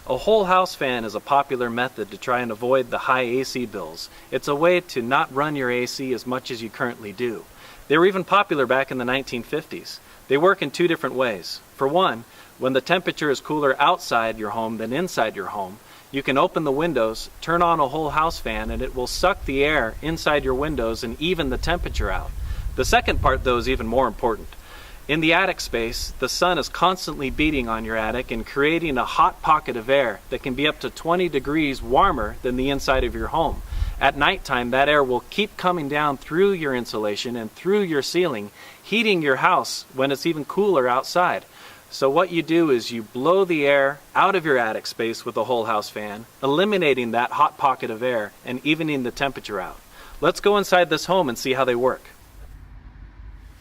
A whole house fan is a popular method to try and avoid the high AC bills. It's a way to not run your AC as much as you currently do. They were even popular back in the 1950s. They work in two different ways. For one, when the temperature is cooler outside your home than inside your home, you can open the windows, turn on a whole house fan, and it will suck the air inside your windows and even the temperature out. The second part, though, is even more important. In the attic space, the sun is constantly beating on your attic and creating a hot pocket of air that can be up to 20 degrees warmer than the inside of your home. At nighttime, that air will keep coming down through your insulation and through your ceiling, heating your house when it's even cooler outside. So what you do is you blow the air out of your attic space with a whole house fan, eliminating that hot pocket of air and evening the temperature out. Let's go inside this home and see how they work.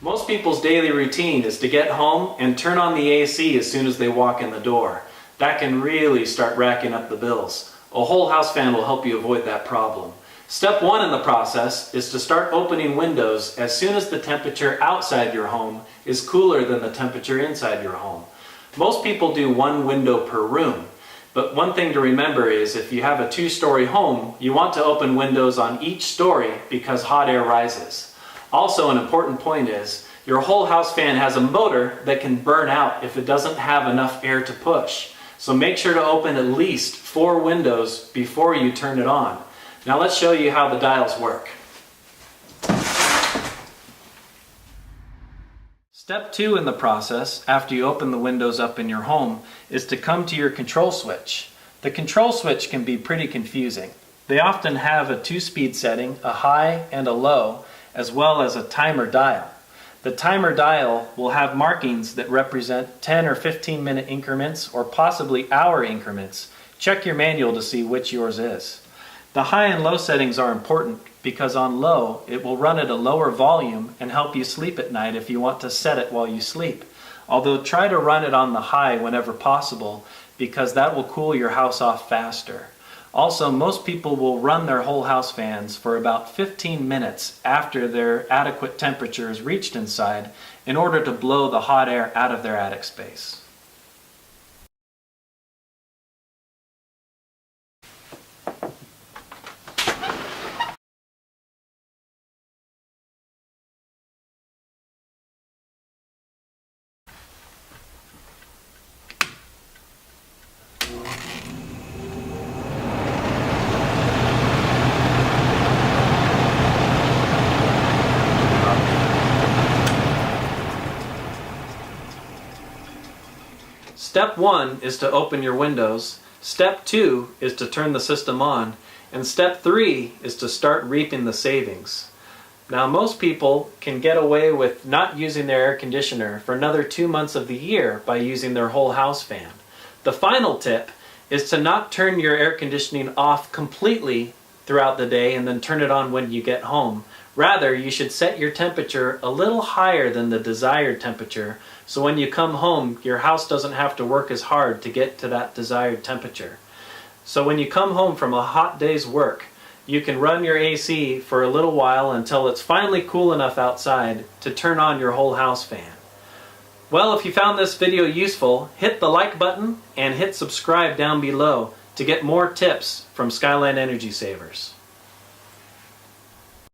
Most people's daily routine is to get home and turn on the AC as soon as they walk in the door. That can really start racking up the bills. A whole house fan will help you avoid that problem. Step one in the process is to start opening windows as soon as the temperature outside your home is cooler than the temperature inside your home. Most people do one window per room, but one thing to remember is if you have a two-story home, you want to open windows on each story because hot air rises. Also, an important point is your whole house fan has a motor that can burn out if it doesn't have enough air to push. So make sure to open at least 4 windows before you turn it on. Now let's show you how the dials work. Step 2 in the process, after you open the windows up in your home, is to come to your control switch. The control switch can be pretty confusing. They often have a 2-speed setting, a high and a low, as well as a timer dial. The timer dial will have markings that represent 10 or 15 minute increments or possibly hour increments. Check your manual to see which yours is. The high and low settings are important because on low it will run at a lower volume and help you sleep at night if you want to set it while you sleep. Although try to run it on the high whenever possible because that will cool your house off faster. Also, most people will run their whole house fans for about 15 minutes after their adequate temperature is reached inside in order to blow the hot air out of their attic space. Step 1 is to open your windows, Step 2 is to turn the system on, and Step 3 is to start reaping the savings. Now most people can get away with not using their air conditioner for another 2 months of the year by using their whole house fan. The final tip is to not turn your air conditioning off completely throughout the day and then turn it on when you get home. Rather, you should set your temperature a little higher than the desired temperature, so when you come home, your house doesn't have to work as hard to get to that desired temperature. So when you come home from a hot day's work, you can run your AC for a little while until it's finally cool enough outside to turn on your whole house fan. Well, if you found this video useful, hit the like button and hit subscribe down below to get more tips from Skyline Energy Savers.